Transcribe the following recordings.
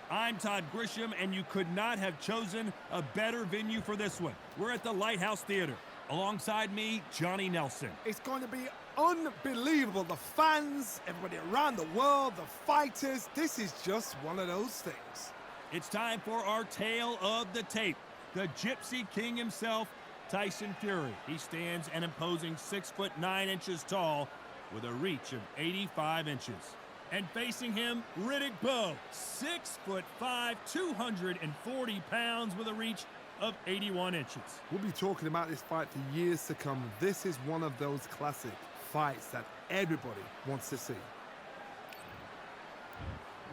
I'm Todd Grisham, and you could not have chosen a better venue for this one. We're at the Lighthouse Theater. Alongside me, Johnny Nelson. It's going to be unbelievable. The fans, everybody around the world, the fighters. This is just one of those things. It's time for our tale of the tape. The Gypsy King himself, Tyson Fury. He stands an imposing 6'9" tall with a reach of 85 inches. And facing him, Riddick Bowe, 6'5", 240 pounds with a reach of 81 inches. We'll be talking about this fight for years to come. This is one of those classic fights that everybody wants to see.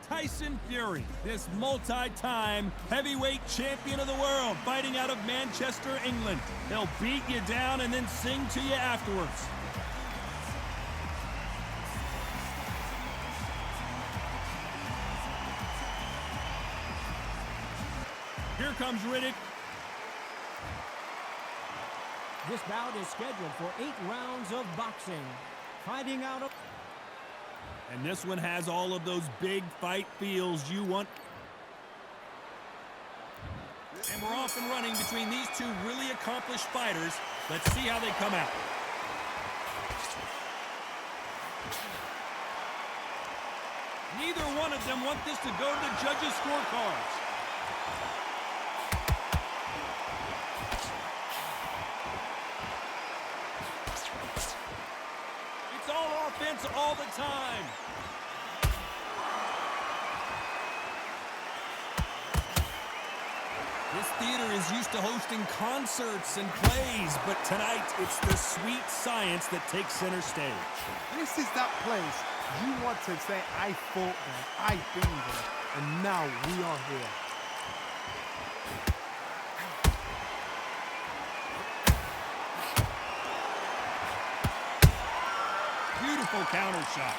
Tyson Fury, this multi-time heavyweight champion of the world, fighting out of Manchester, England. He'll beat you down and then sing to you afterwards. Here comes Riddick. This bout is scheduled for 8 rounds of boxing. Fighting out of... And this one has all of those big fight feels you want. And we're off and running between these two really accomplished fighters. Let's see how they come out. Neither one of them want this to go to the judges' scorecards. Offense all the time. This theater is used to hosting concerts and plays, but tonight it's the sweet science that takes center stage. This is that place you want to say, I fought there, I've been there, and now we are here. Beautiful counter shot.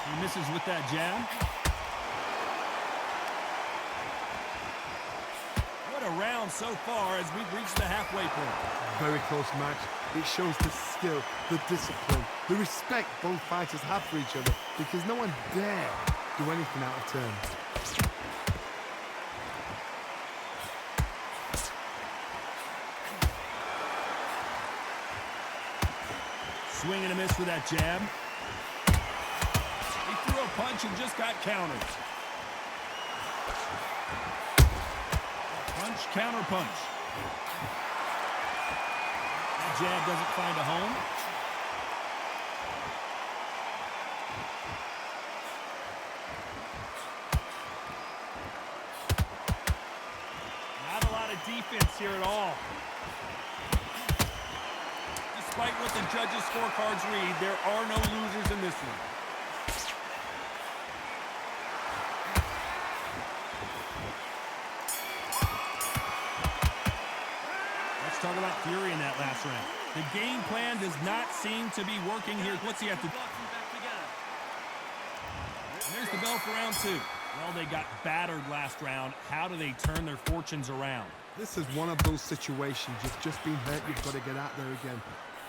He misses with that jab. What a round so far as we've reached the halfway point. Very close match. It shows the skill, the discipline, the respect both fighters have for each other, because no one dare do anything out of turn. Swing and a miss with that jab. He threw a punch and just got countered. Punch, counter punch. That jab doesn't find a home. Not a lot of defense here at all. Despite what the judges' scorecards read, there are no losers in this one. Let's talk about Fury in that last round. The game plan does not seem to be working here. What's he have to do? And there's the bell for round 2. Well, they got battered last round. How do they turn their fortunes around? This is one of those situations. You've just been hurt. You've got to get out there again.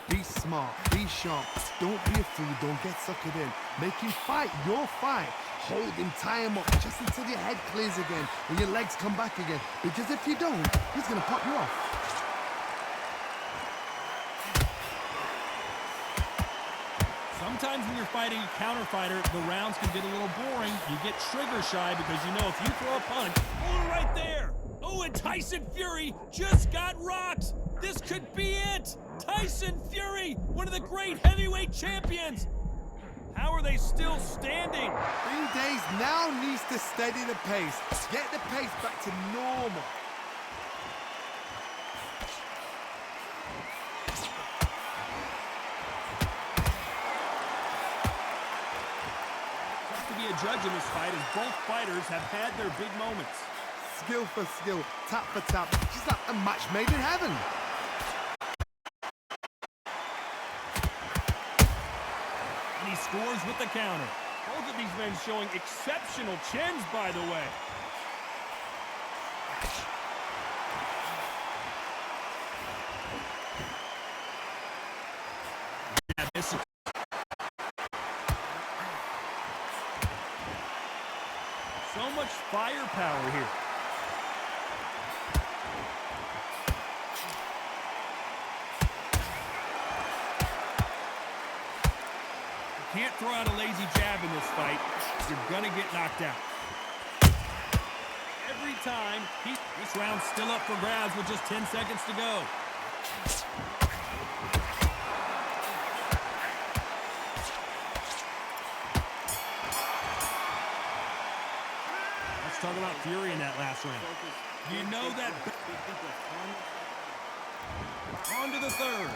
Be smart. Be sharp. Don't be a fool. Don't get suckered in. Make him fight your fight. Hold him, tie him up just until your head clears again and your legs come back again. Because if you don't, he's going to pop you off. Sometimes when you're fighting a counter fighter, the rounds can get a little boring. You get trigger shy because you know if you throw a punch, oh, right there. Oh, and Tyson Fury just got rocked. This could be it. Tyson Fury, one of the great heavyweight champions. How are they still standing? Green Days now needs to steady the pace. Get the pace back to normal. To be a judge in this fight as both fighters have had their big moments. Skill for skill, tap for tap. Just like a match made in heaven. And he scores with the counter. Both of these men showing exceptional chins, by the way. Yeah, this is so much firepower here. Can't throw out a lazy jab in this fight. You're gonna get knocked out. Every time, this round's still up for grabs with just 10 seconds to go. Let's talk about Fury in that last round. You know that. On to the third.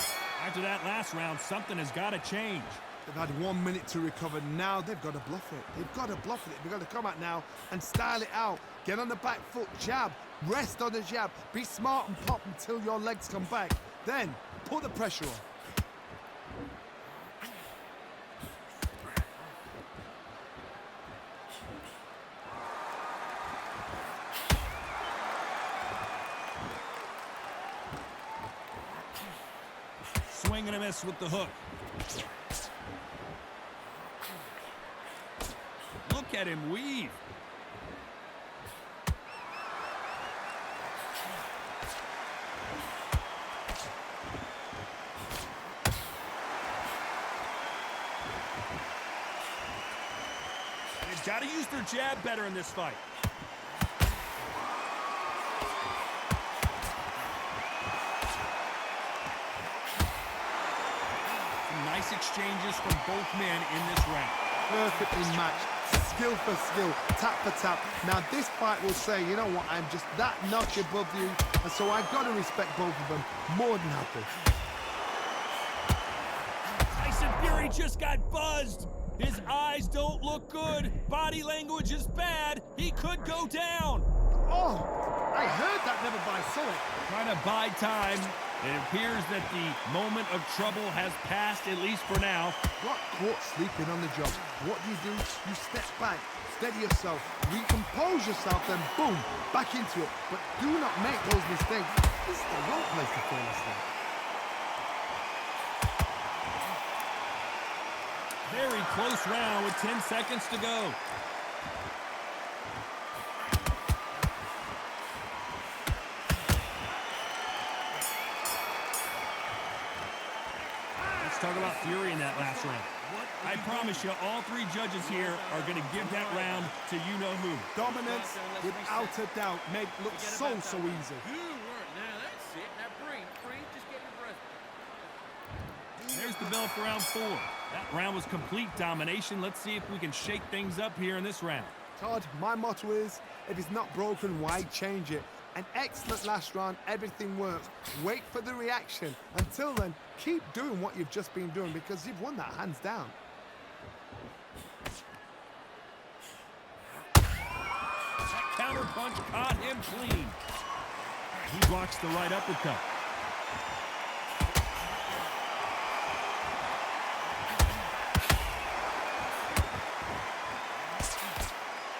After that last round, something has got to change. They've had 1 minute to recover. Now they've got to bluff it. They've got to bluff it. They've got to come out now and style it out. Get on the back foot, jab, rest on the jab. Be smart and pop until your legs come back. Then put the pressure on. Swing and a miss with the hook. Look at him weave. They've got to use their jab better in this fight. Some nice exchanges from both men in this round. Perfectly matched. Skill for skill, tap for tap. Now this fight will say, you know what, I'm just that notch above you, and so I've got to respect both of them more than happy. Tyson Fury just got buzzed. His eyes don't look good. Body language is bad. He could go down. Oh, I heard that never by saw it. Trying to buy time. It appears that the moment of trouble has passed, at least for now. Got caught sleeping on the job. What do? You step back, steady yourself, recompose yourself, then boom, back into it. But do not make those mistakes. This is the wrong place to fall asleep. Very close round with 10 seconds to go. Talk about Fury in that last round. I promise you, all three judges here are going to give that round to you-know-who. Dominance, without a doubt, made look so easy. Now that's it. Now breathe, just get your breath. There's the bell for round 4. That round was complete domination. Let's see if we can shake things up here in this round. Todd, my motto is, if it's not broken, why change it? An excellent last round, everything works. Wait for the reaction. Until then, keep doing what you've just been doing because you've won that hands down. That counter punch caught him clean. He blocks the right uppercut.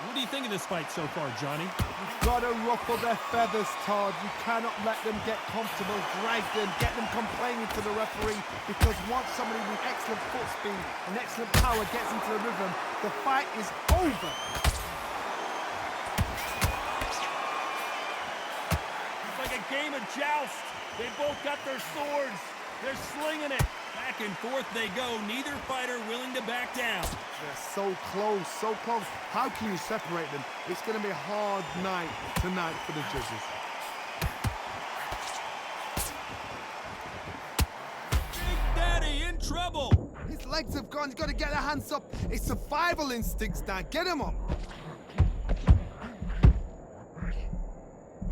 What do you think of this fight so far, Johnny? You've got to ruffle their feathers, Todd. You cannot let them get comfortable, drag them, get them complaining to the referee, because once somebody with excellent foot speed and excellent power gets into the rhythm, the fight is over. It's like a game of joust. They both got their swords. They're slinging it. Back and forth they go. Neither fighter willing to back down. They're so close, so close. How can you separate them? It's going to be a hard night tonight for the judges. Big Daddy in trouble. His legs have gone. He's got to get their hands up. It's survival instincts now. Get him up.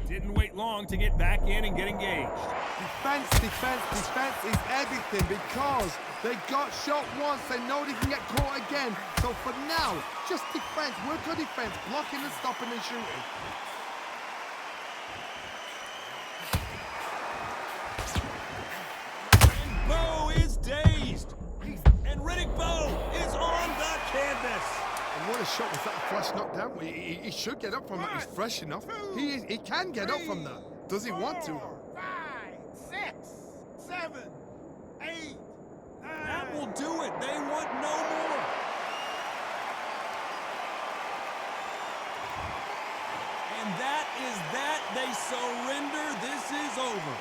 Didn't wait long to get back in and get engaged. Defense, defense, defense is everything, because they got shot once. They know they can get caught again. So for now, just defense. Work on defense. Blocking and stopping and shooting. And Bo is dazed. And Riddick Bowe is on the canvas. And what a shot. Was that a flash knockdown? He should get up from that. He's fresh enough. He can get up from that. Does he want to? 5, 6, 7, 8, 9. That will do it. They want no more. And that is that. They surrender. This is over.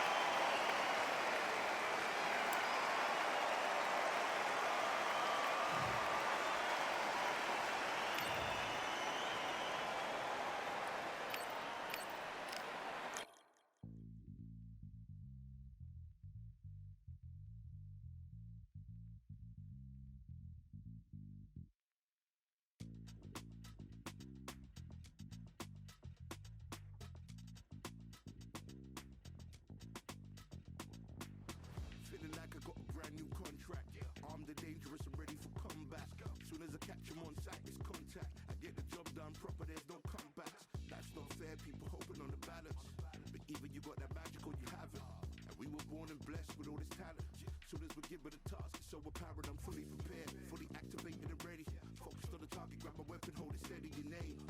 Feeling like I got a brand new contract. Armed and dangerous and ready for combat. Soon as I catch him on sight, it's contact. I get the job done proper, there's no comebacks. That's not fair, people hoping on the balance. But even you got that magical, you haven't. And we were born and blessed with all this talent. Soon as we're given a task, it's so apparent I'm fully prepared, fully activated and ready. Focused on the target, grab my weapon, hold it steady, your name.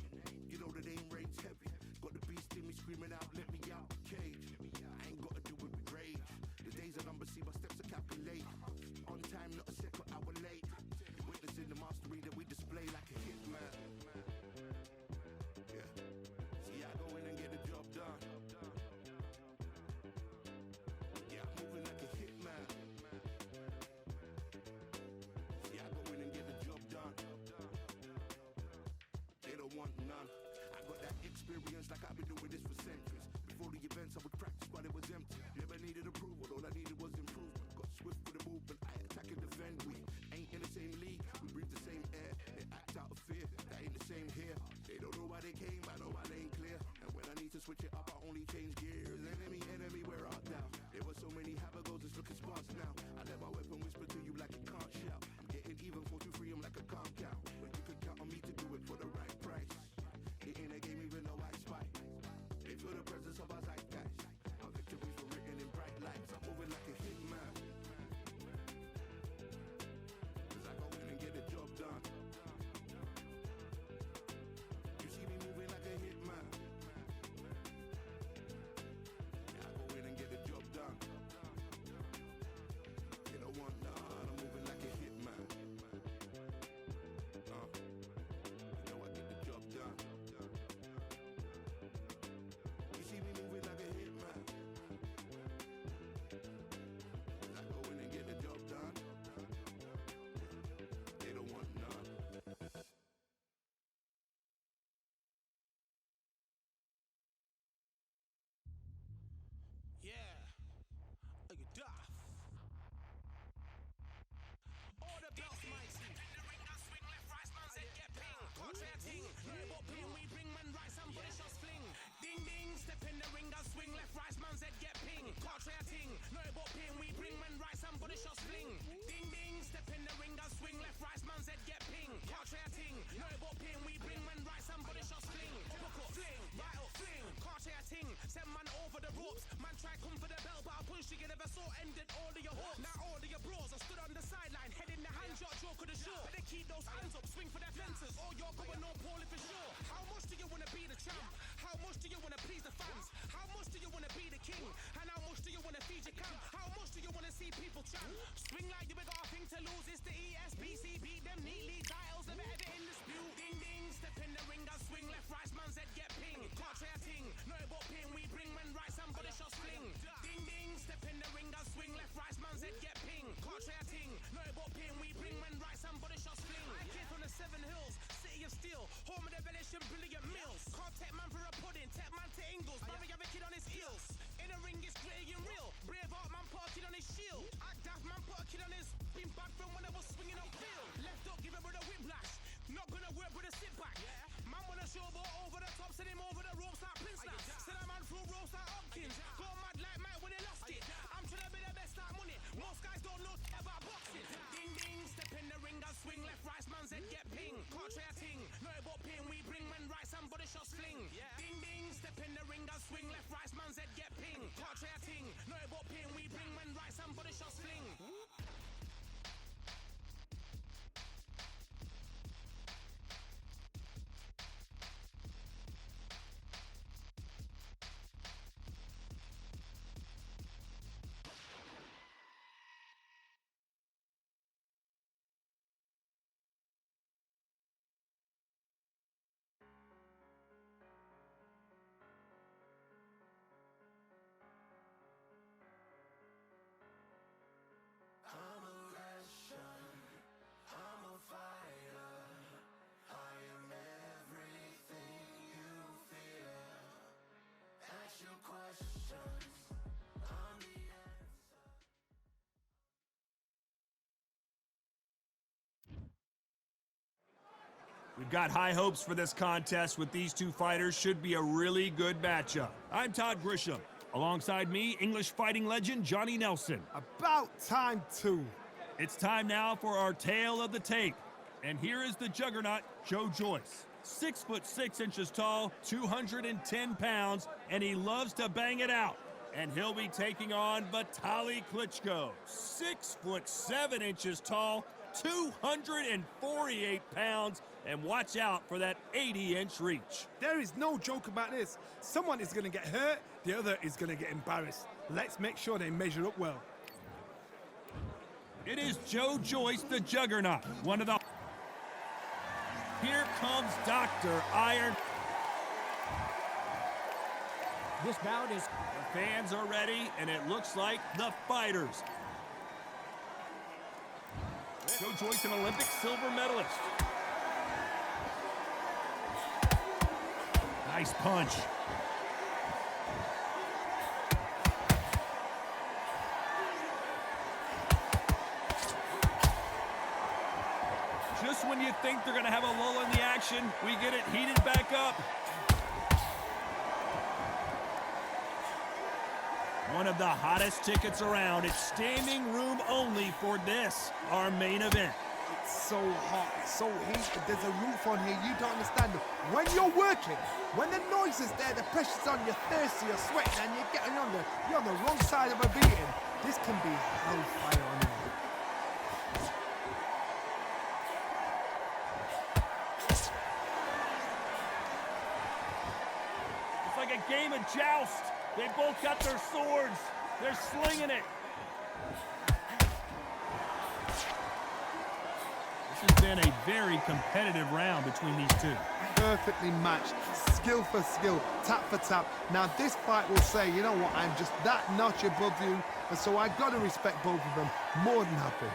You know the name reigns heavy. Got the beast in me screaming out, let me out the cage. I ain't gotta do it with rage. The days are numbered, see my steps are calculate. On time, not a second hour late. Witnessing the mastery that we display like a hitman. Yeah. See, I go in and get the job done. Yeah, I'm moving like a hitman. See, I go in and get the job done. They don't want none. I got that experience like I've been doing this for centuries. Before the events I would practice, but it was empty. Never needed approval, all I needed was improvement. Got swift with the movement, I attack and defend. We ain't in the same league, we breathe the same air. They act out of fear, that ain't the same here. They don't know why they came, I know my lane clear. And when I need to switch it up, I only change gears. Enemy, where art thou? There were so many habagos, it's looking sparse now. I let my weapon whisper to you like it can't shout. I'm getting even, 4 to 3, I'm like a calm count. But you can count on me to do it for the right price. It ain't a game even though I spy. They feel the presence of our zeitgeist. Our victories were written in bright lights. I'm moving like a hitman. Cause I go in and get the job done. You see me moving like a hitman. Yeah, I go in and get the job done. They don't want none. I'm moving like a hitman. You know I get the job done. You see me moving like a hitman. people chat. Swing like you got a thing to lose. It's the ESPC. Beat them neatly. Titles never ever in dispute. Ding ding, step in the ring and swing left, right, man's head get ping. Can't try a ting. No but ping. We bring when right, somebody shot fling. Ding ding, step in the ring and swing left, right, man's head get ping. Can't try a ting. No but ping. We bring when right, somebody shot fling. I came from the 7 Hills, city of steel, home of the village and brilliant mills. Can't take man for a pudding, take man to Ingles. Barry have a kid on his heels. In the ring it's gritty and real. Brave art man put a kid on his shield. Act daft man put a kid on his. Been bad from when I was swinging on field. Left up, give him with a whiplash. Not gonna work with a sit back. Man wanna show ball over the top, send him over the ropes like Prince now. Send a man through ropes like Hopkins. Go mad like Mike when he lost it. I'm trying to be the best at money. Most guys don't know about boxing. Ding ding, step in the ring and swing left, right, man's head get ping. Can't try a ting. No but ping, we bring when right, somebody shots fling. Ding ding, step in the ring and swing left, right, man's head get ping. Can't try a ting. No but ping, we bring when right, somebody shots fling. I'm a Russian, I'm a fighter. I am everything you fear. Ask your questions, I'm the answer. We've got high hopes for this contest with these two fighters. Should be a really good matchup. I'm Todd Grisham. Alongside me, English fighting legend Johnny Nelson. About time too. It's time now for our tale of the tape. And here is the juggernaut, Joe Joyce. 6'6" tall, 210 pounds, and he loves to bang it out. And he'll be taking on Vitaly Klitschko. 6'7" tall, 248 pounds, and watch out for that 80-inch reach. There is no joke about this. Someone is going to get hurt, the other is going to get embarrassed. Let's make sure they measure up well. It is Joe Joyce, the juggernaut, one of the... Here comes Dr. Iron. This bout is... The fans are ready, and it looks like the fighters. Joe Joyce, an Olympic silver medalist. Nice punch. Just when you think they're going to have a lull in the action, we get it heated back up. One of the hottest tickets around. It's standing room only for this, our main event. It's so hot, so heated. There's a roof on here, you don't understand. When you're working, when the noise is there, the pressure's on, you're thirsty, you're sweating, and you're on the wrong side of a beating. This can be hellfire on you. It's like a game of joust. They both got their swords. They're slinging it. This has been a very competitive round between these two. Perfectly matched, skill for skill, tap for tap. Now this fight will say, you know what, I'm just that notch above you, and so I've got to respect both of them more than happy.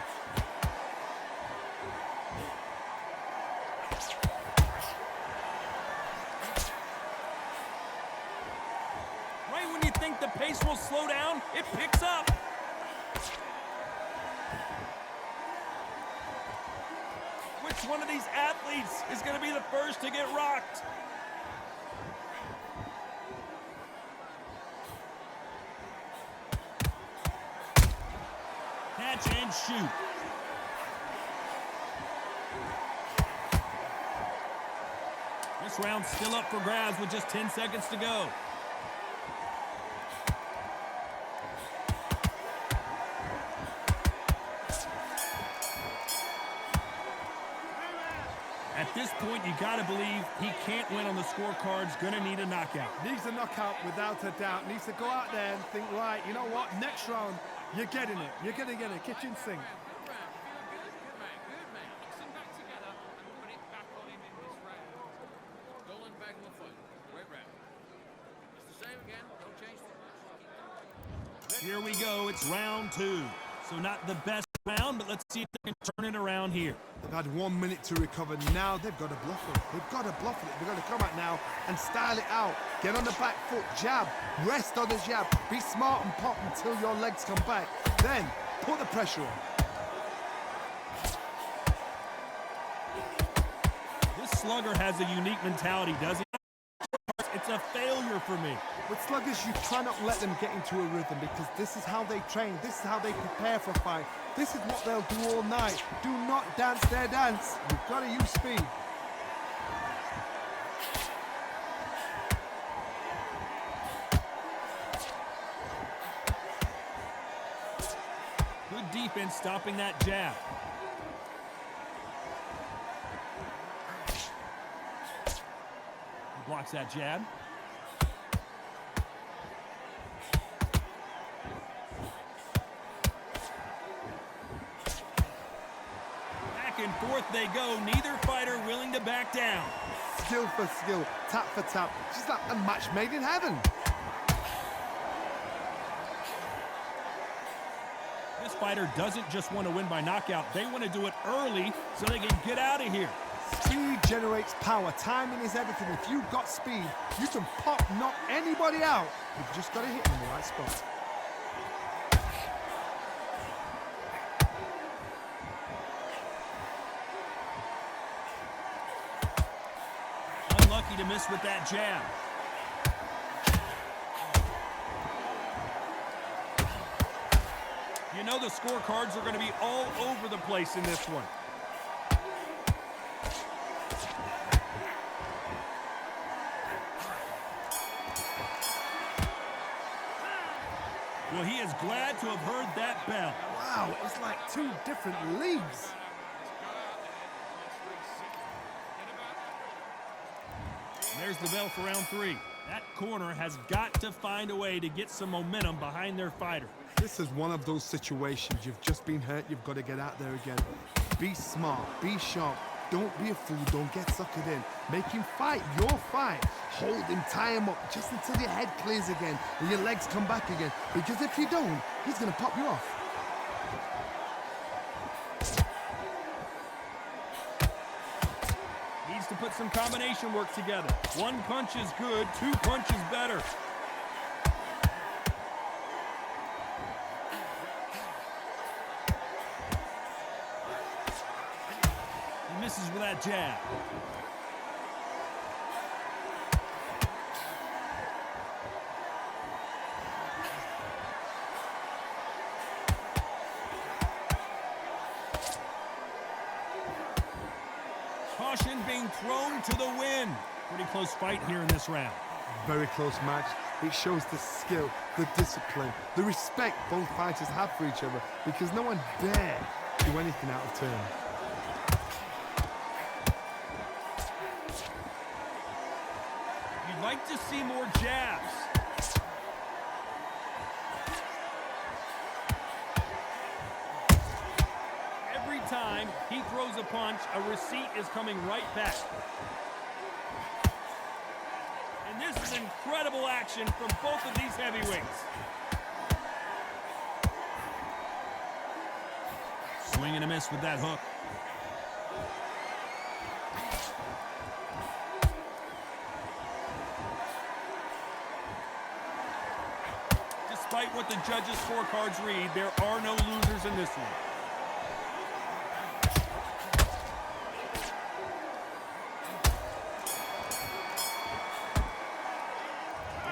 Right when you think the pace will slow down, it picks up. Which one of these athletes is going to be the first to get rocked? Catch and shoot. This round's still up for grabs with just 10 seconds to go. At this point, you gotta believe he can't win on the scorecards, gonna need a knockout. Needs a knockout without a doubt. Needs to go out there and think, right, you know what, next round, You're getting it. You're going to get a kitchen sink. Good round. Feeling good? Good man. Mix them back together and put it back on him in this round. Goal and bag will fight. Great round. It's the same again. Don't change too much. Here we go. It's round 2. So not the best round, but let's see if they can turn it around here. They've had 1 minute to recover. Now they've got to bluff it. They've got to bluff it. They've got to come out now and style it out. Get on the back foot, jab, rest on the jab. Be smart and pop until your legs come back. Then put the pressure on. This slugger has a unique mentality, doesn't he? It's a failure for me. With sluggers, you cannot let them get into a rhythm because this is how they train. This is how they prepare for a fight. This is what they'll do all night. Do not dance their dance. You've got to use speed. Good defense stopping that jab. He blocks that jab. Back and forth they go. Neither fighter willing to back down. Skill for skill, tap for tap. Just like a match made in heaven. This fighter doesn't just want to win by knockout. They want to do it early so they can get out of here. Speed generates power. Timing is everything. If you've got speed, you can pop, knock anybody out. You've just got to hit them in the right spot. Unlucky to miss with that jab. You know the scorecards are going to be all over the place in this one. Well, he is glad to have heard that bell. Wow, it's like 2 different leagues. There's the bell for round 3. That corner has got to find a way to get some momentum behind their fighter. This is one of those situations. You've just been hurt. You've got to get out there again. Be smart. Be sharp. Don't be a fool. Don't get suckered in. Make him fight your fight. Hold him, tie him up just until your head clears again and your legs come back again. Because if you don't, he's going to pop you off. Needs to put some combination work together. 1 punch is good, 2 punches better. He misses with that jab. Caution being thrown to the wind. Pretty close fight here in this round. Very close match. It shows the skill, the discipline, the respect both fighters have for each other because no one dare do anything out of turn. You'd like to see more jabs. Every time he throws a punch, a receipt is coming right back. And this is incredible action from both of these heavyweights. Swing and a miss with that hook. Despite what the judges' scorecards read, there are no losers in this one.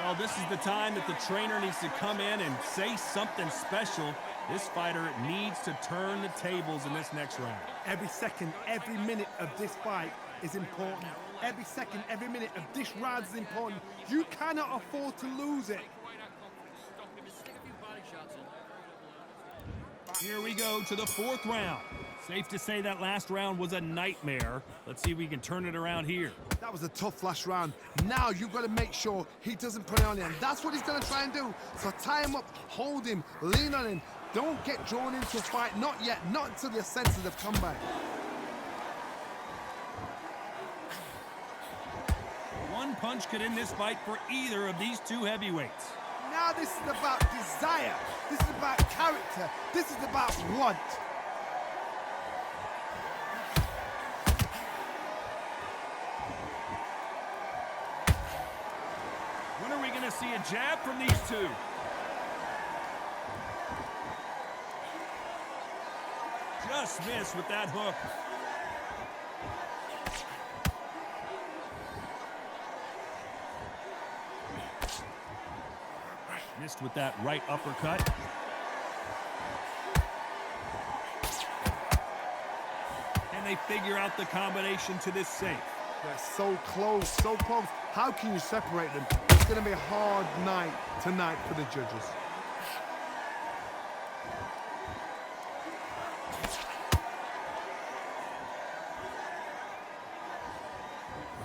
Well, this is the time that the trainer needs to come in and say something special. This fighter needs to turn the tables in this next round. Every second, every minute of this fight is important. Every second, every minute of this round is important. You cannot afford to lose it. Here we go to the 4th round. Safe to say that last round was a nightmare. Let's see if we can turn it around here. That was a tough last round. Now you've got to make sure he doesn't put it on you. And that's what he's going to try and do. So tie him up, hold him, lean on him, Don't get drawn into a fight. Not yet. Not until your senses have come back. One punch could end this fight for either of these two heavyweights. Now this is about desire. This is about character. This is about want. When are we going to see a jab from these two? Just missed with that hook. Missed with that right uppercut. And they figure out the combination to this safe. They're so close, so close. How can you separate them? It's going to be a hard night tonight for the judges.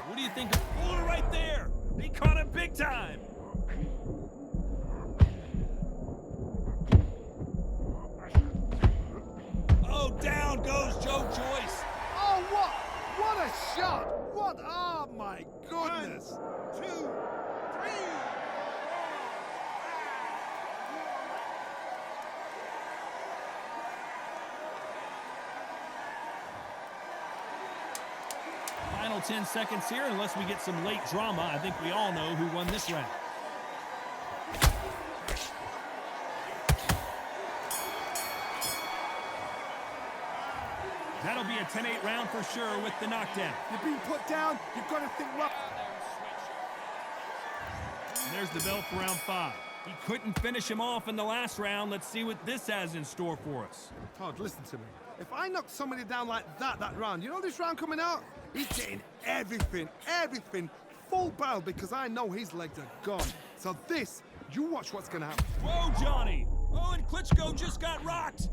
What do you think? Oh, right there! He caught him big time! Oh, down goes Joe Joyce! Oh, what? What a shot! What? Oh, my goodness! 1, 2, 3. Final 10 seconds here, unless we get some late drama. I think we all know who won this round. That'll be a 10-8 round for sure with the knockdown. You're being put down. You've got to think, well. And there's the bell for round 5. He couldn't finish him off in the last round. Let's see what this has in store for us. Todd, listen to me. If I knock somebody down like that round, you know this round coming out? He's getting everything, full barrel, because I know his legs are gone. So this, you watch what's going to happen. Whoa, Johnny! Oh, and Klitschko just got rocked!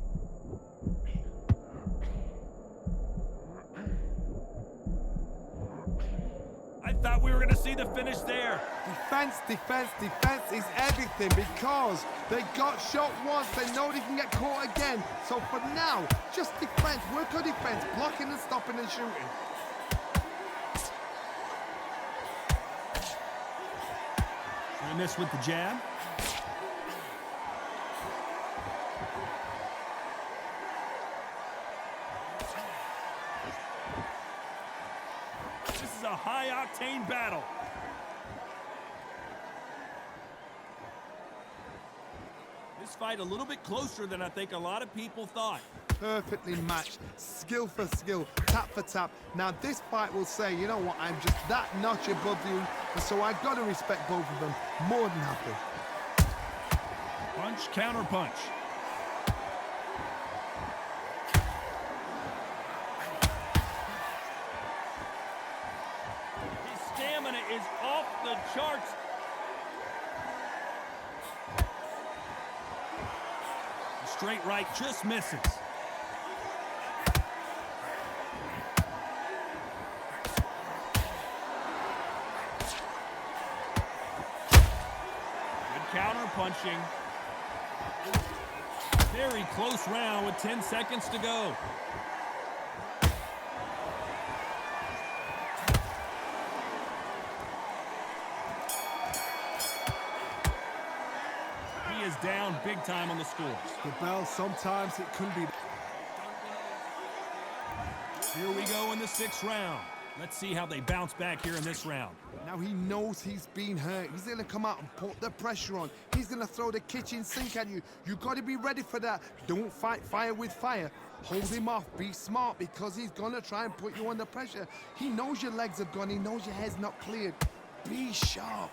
I thought we were going to see the finish there. Defense is everything, because they got shot once. They know they can get caught again. So for now, just defense, work on defense, blocking and stopping and shooting. I missed with the jab. This is a high-octane battle. This fight a little bit closer than I think a lot of people thought. Perfectly matched, skill for skill, tap for tap. Now this fight will say, you know what, I'm just that notch above you, and so I've got to respect both of them more than happy. Punch, counter punch. His stamina is off the charts. The straight right just misses. Counter punching. Very close round with 10 seconds to go. He is down big time on the scores. The bell, sometimes it can be. Here we go in the 6th round. Let's see how they bounce back here in this round. Now he knows he's been hurt. He's going to come out and put the pressure on. He's going to throw the kitchen sink at you. You got to be ready for that. Don't fight fire with fire. Hold him off. Be smart, because he's going to try and put you under pressure. He knows your legs are gone. He knows your head's not cleared. Be sharp.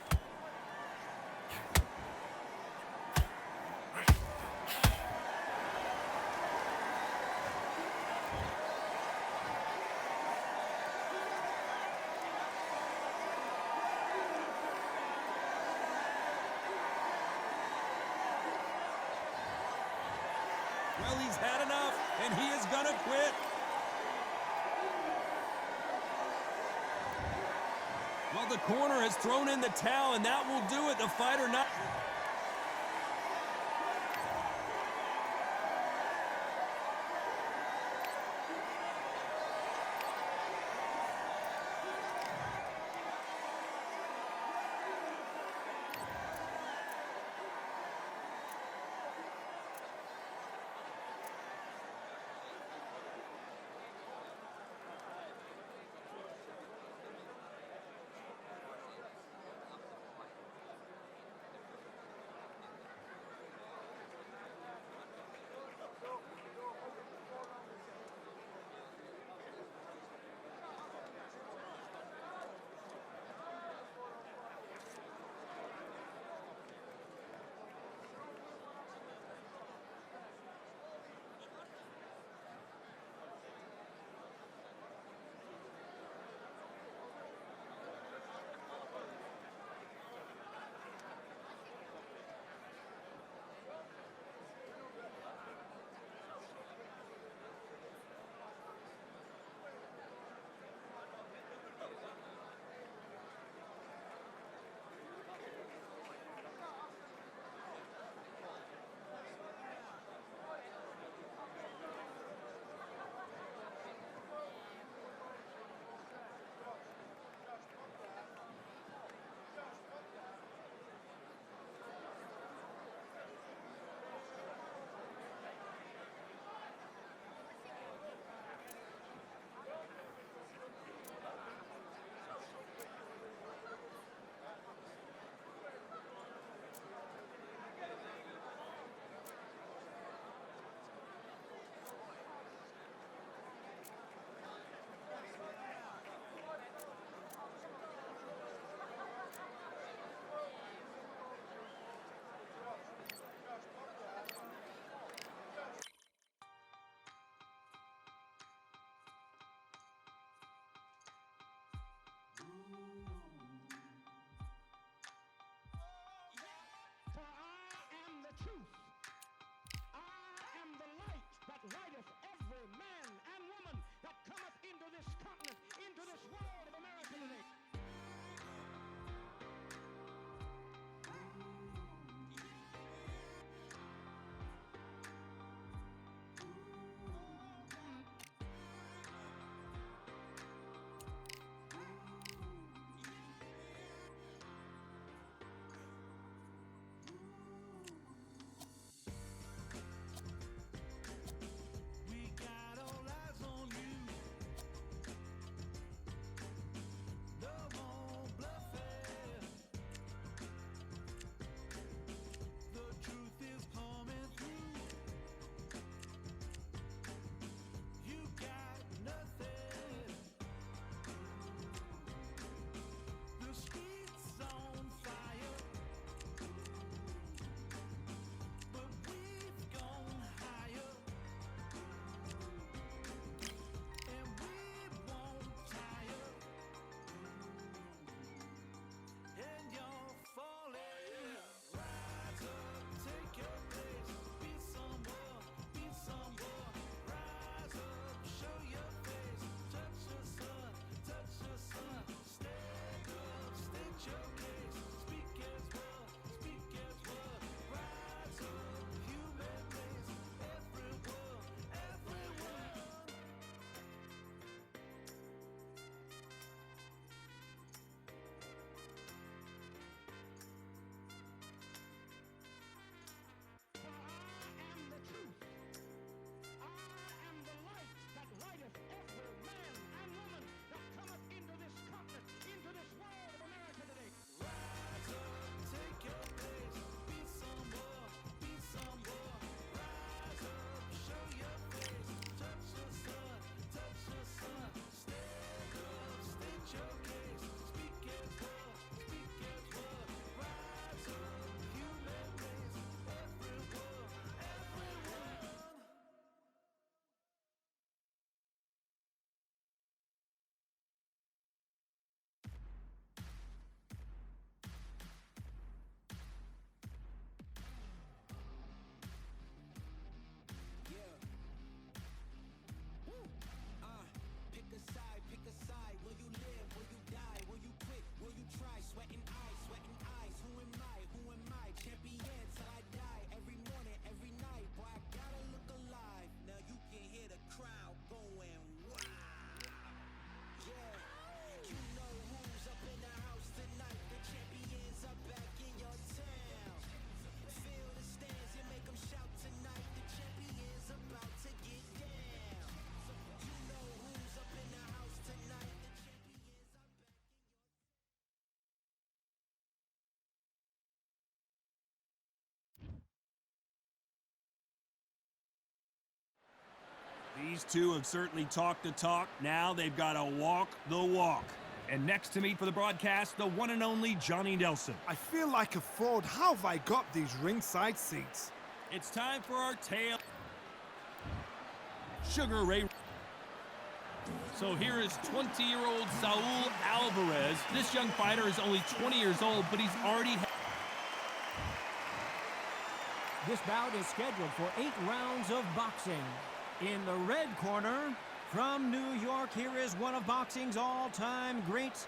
Well, he's had enough, and he is gonna quit. Well, the corner has thrown in the towel, and that will do it. The fighter not... These two have certainly talked the talk. Now they've got to walk the walk. And next to me for the broadcast, the one and only Johnny Nelson. I feel like a fraud. How have I got these ringside seats? It's time for our tale. Sugar Ray. So here is 20-year-old Saul Alvarez. This young fighter is only 20 years old, but he's already... This bout is scheduled for 8 rounds of boxing. In the red corner, from New York, here is one of boxing's all-time greats.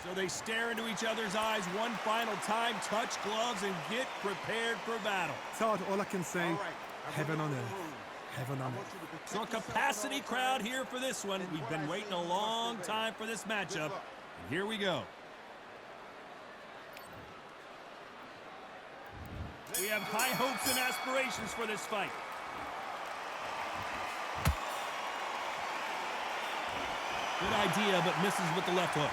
So they stare into each other's eyes one final time, touch gloves, and get prepared for battle. Todd, all I can say, heaven on earth. Heaven on earth. So a capacity crowd here for this one. We've been waiting a long time for this matchup. And here we go. We have high hopes and aspirations for this fight. Good idea, but misses with the left hook.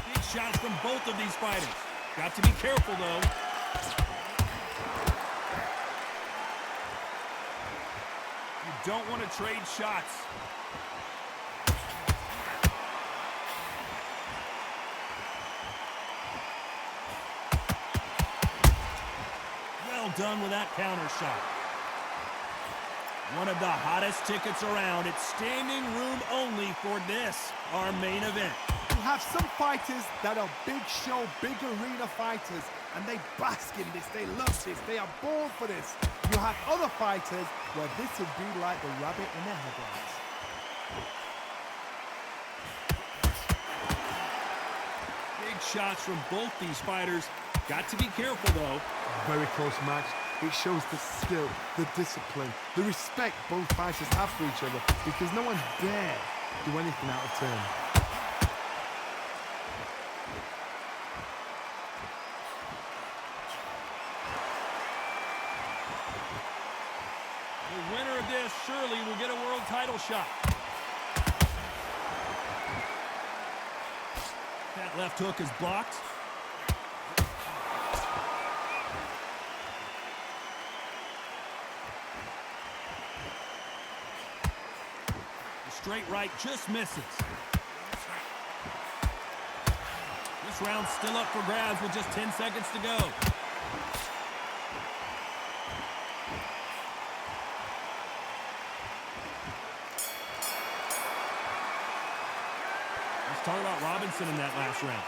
Big shots from both of these fighters. Got to be careful, though. You don't want to trade shots. Done with that counter shot. One of the hottest tickets around. It's standing room only for this, our main event. You have some fighters that are big show, big arena fighters, and they bask in this, they love this, they are born for this. You have other fighters where this would be like the rabbit in the headlights. Big shots from both these fighters. Got to be careful, though. Very close match. It shows the skill, the discipline, the respect both fighters have for each other, because no one dare do anything out of turn. The winner of this surely will get a world title shot. That left hook is blocked. Straight right just misses. This round's still up for grabs with just 10 seconds to go. Let's talk about Robinson in that last round.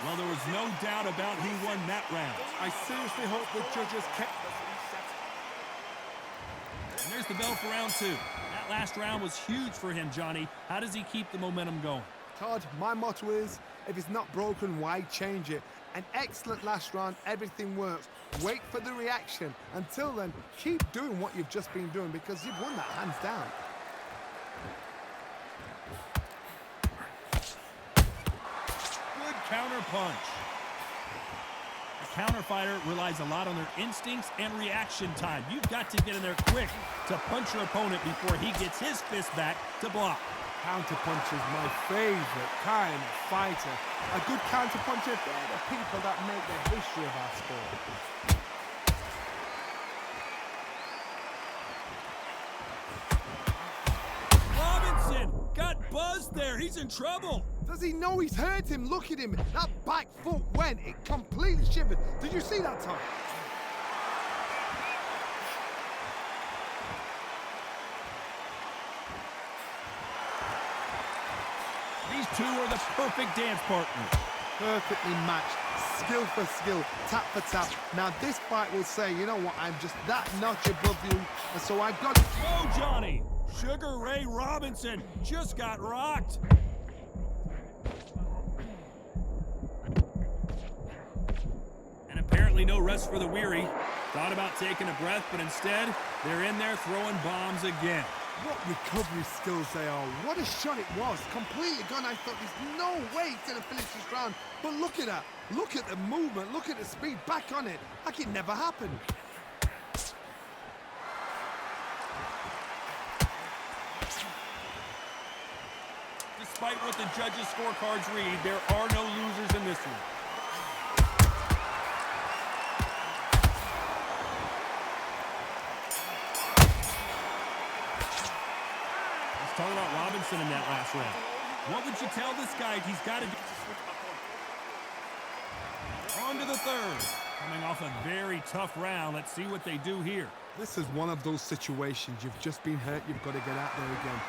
Well, there was no doubt about who won that round. I seriously hope the judges kept... And there's the bell for round 2. That last round was huge for him, Johnny. How does he keep the momentum going? Todd, my motto is, if it's not broken, why change it? An excellent last round, everything works. Wait for the reaction. Until then, keep doing what you've just been doing, because you've won that hands down. Good counter punch. A counter fighter relies a lot on their instincts and reaction time. You've got to get in there quick to punch your opponent before he gets his fist back to block. Counter punch is my favorite kind of fighter. A good counter puncher, they're the people that make the history of our sport. Robinson got buzzed there. He's in trouble. Does he know he's hurt him? Look at him. That back foot went. It completely shivered. Did you see that, Tom? These two are the perfect dance partners. Perfectly matched. Skill for skill. Tap for tap. Now this fight will say, you know what, I'm just that notch above you. And so I've got to... Whoa, Johnny. Sugar Ray Robinson just got rocked. And apparently no rest for the weary. Thought about taking a breath, but instead, they're in there throwing bombs again. What recovery skills they are. What a shot it was. Completely gone. I thought there's no way he's going to finish this round. But look at that. Look at the movement. Look at the speed. Back on it. Like it never happened. Despite what the judges' scorecards read, there are no losers in this one. Let's talk about Robinson in that last round. What would you tell this guy he's got to do? On to the third. Coming off a very tough round. Let's see what they do here. This is one of those situations. You've just been hurt. You've got to get out there again.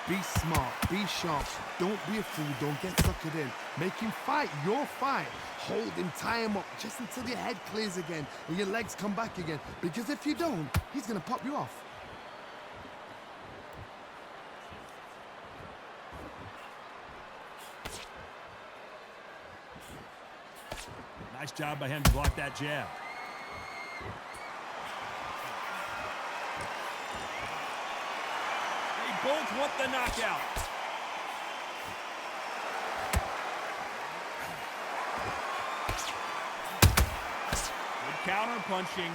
Be smart. Be sharp. Don't be a fool. Don't get suckered in. Make him fight your fight. Hold him. Tie him up just until your head clears again and your legs come back again. Because if you don't, he's going to pop you off. Nice job by him to block that jab. They both want the knockout. Good counter punching.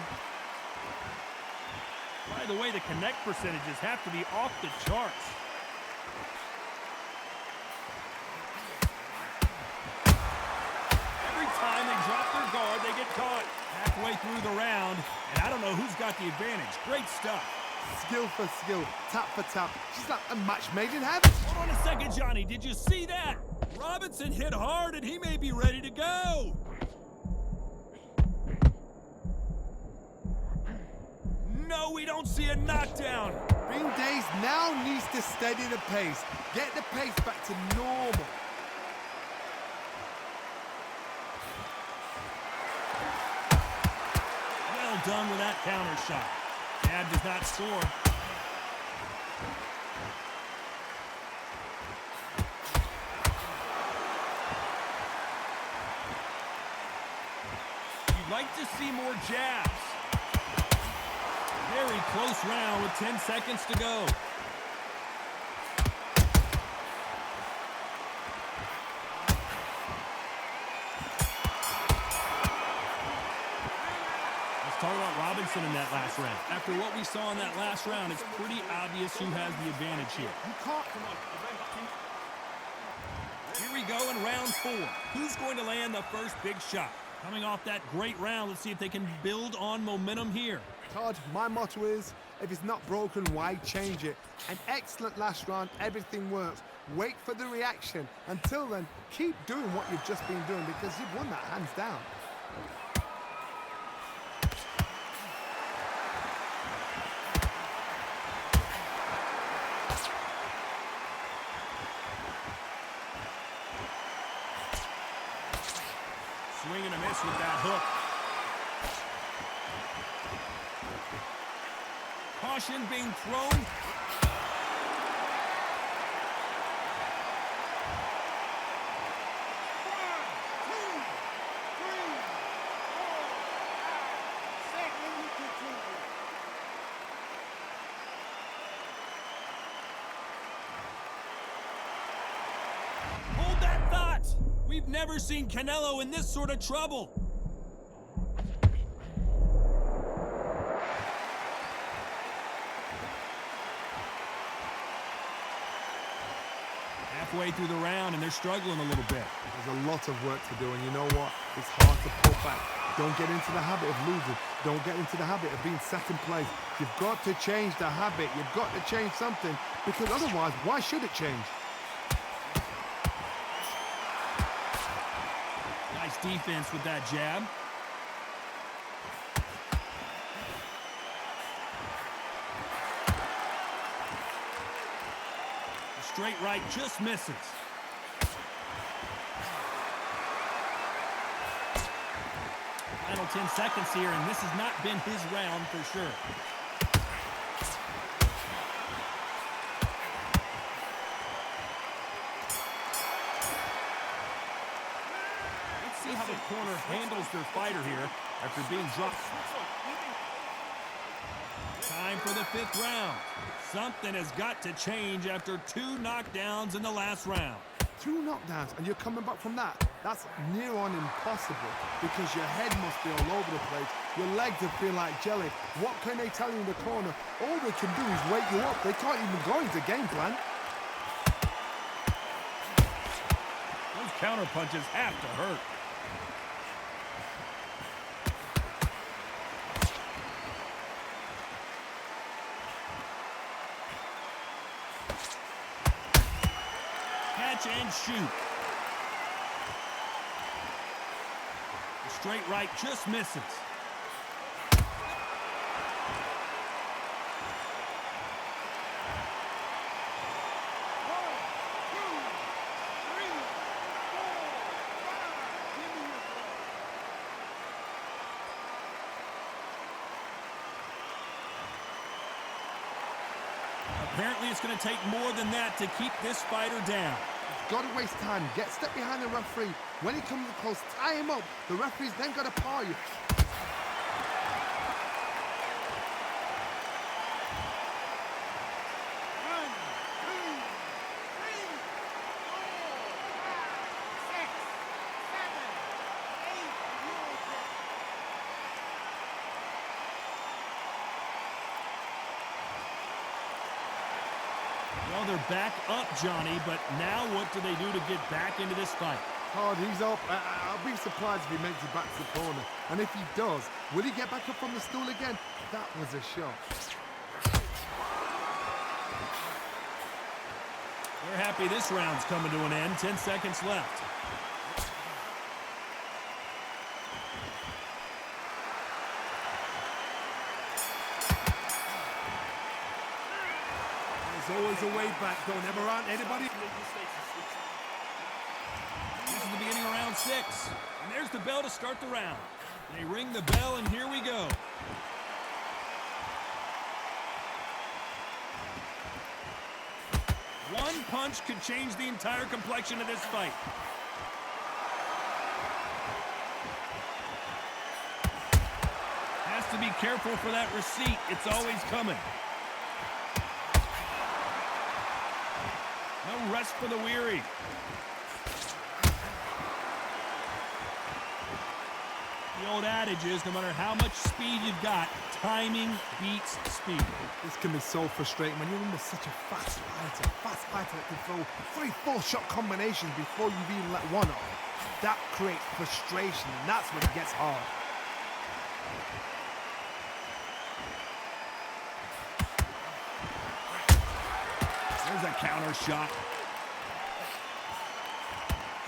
By the way, the connect percentages have to be off the charts. Time they drop their guard, they get caught. Halfway through the round, and I don't know who's got the advantage. Great stuff. Skill for skill, tap for tap. She's like a match made in heaven. Hold on a second, Johnny. Did you see that? Robinson hit hard, and he may be ready to go. No, we don't see a knockdown. Bing Days now needs to steady the pace. Get the pace back to normal. Done with that counter shot. Jab does not score. You'd like to see more jabs. Very close round with 10 seconds to go. Talk about Robinson in that last round. After what we saw in that last round, it's pretty obvious who has the advantage here. You can't. Here we go in round 4. Who's going to land the first big shot? Coming off that great round, let's see if they can build on momentum here. Todd, my motto is, if it's not broken, why change it? An excellent last round, everything works. Wait for the reaction. Until then, keep doing what you've just been doing because you've won that hands down. Swing and a miss with that hook. Caution being thrown. Hold that thought. We've never seen Canelo in this sort of trouble. Halfway through the round, and they're struggling a little bit. There's a lot of work to do, and you know what? It's hard to pull back. Don't get into the habit of losing. Don't get into the habit of being second place. You've got to change the habit. You've got to change something, because otherwise, why should it change? Nice defense with that jab. The straight right just misses. Final 10 seconds here, and this has not been his round for sure. See how the corner handles their fighter here after being dropped. Time for the 5th round. Something has got to change after 2 knockdowns in the last round. 2 knockdowns, and you're coming back from that. That's near on impossible because your head must be all over the place. Your legs will feel like jelly. What can they tell you in the corner? All they can do is wake you up. They can't even go into game plan. Those counterpunches have to hurt. Catch and shoot. The straight right just misses. Apparently, it's going to take more than that to keep this fighter down. Got to waste time. Get step behind the referee. When he comes close, tie him up. The referee's then got to paw you. Well, they're back up, Johnny, but now what do they do to get back into this fight? Todd, he's up. I'll be surprised if he makes it back to the corner. And if he does, will he get back up from the stool again? That was a shot. They're happy this round's coming to an end. 10 seconds left. There's always a way back. Don't ever run anybody. This is the beginning of round 6. And there's the bell to start the round. They ring the bell, and here we go. One punch could change the entire complexion of this fight. Has to be careful for that receipt. It's always coming. No rest for the weary. The old adage is, no matter how much speed you've got, timing beats speed. This can be so frustrating when you're under such a fast fighter that can throw 3-4 shot combinations before you've even let one off. That creates frustration, and that's when it gets hard. There's a counter shot.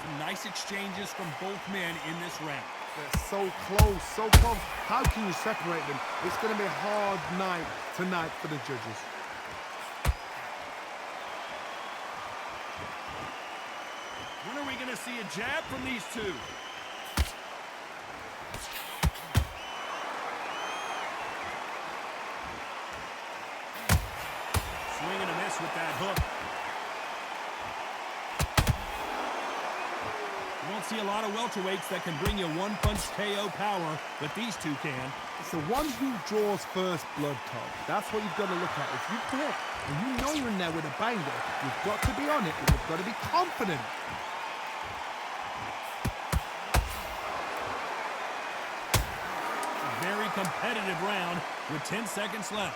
Some nice exchanges from both men in this round. They're so close, so close. How can you separate them? It's going to be a hard night tonight for the judges. When are we going to see a jab from these two? Swing and a miss with that hook. You don't see a lot of welterweights that can bring you one-punch KO power, but these two can. It's the one who draws first blood, Todd. That's what you've got to look at. If you hit and you know you're in there with a banger, you've got to be on it and you've got to be confident. A very competitive round with 10 seconds left.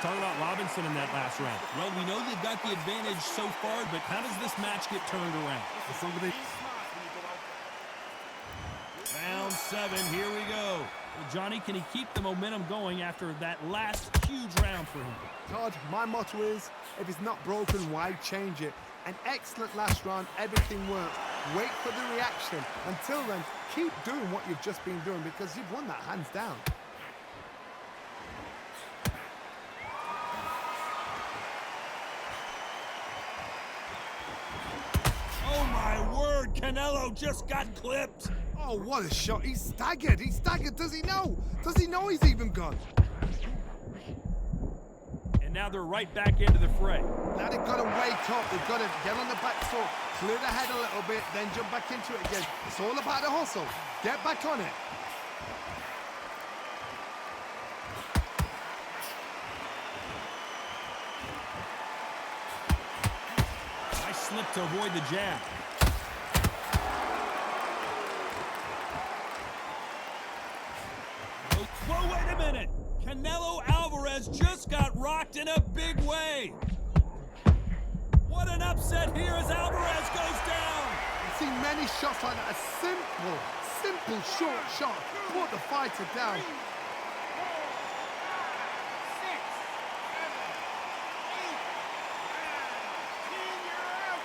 Talk about Robinson in that last round. Well, we know they've got the advantage so far, but how does this match get turned around? Round 7, here we go. Well, Johnny, can he keep the momentum going after that last huge round for him? Todd, my motto is, if it's not broken, why change it? An excellent last round, everything works. Wait for the reaction. Until then, keep doing what you've just been doing because you've won that hands down. Canelo just got clipped. Oh, what a shot. He's staggered. He's staggered. Does he know? Does he know he's even gone? And now they're right back into the fray. Now they've got to wake up. They've got to get on the back foot, clear the head a little bit, then jump back into it again. It's all about the hustle. Get back on it. Nice slip to avoid the jab. Whoa, wait a minute. Canelo Alvarez just got rocked in a big way. What an upset here as Alvarez goes down. I've seen many shots like that. A simple short shot. Put the fighter down. 3, 4, 5, 6, 7, 8, 9, 10, you're out.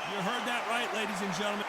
You heard that right, ladies and gentlemen.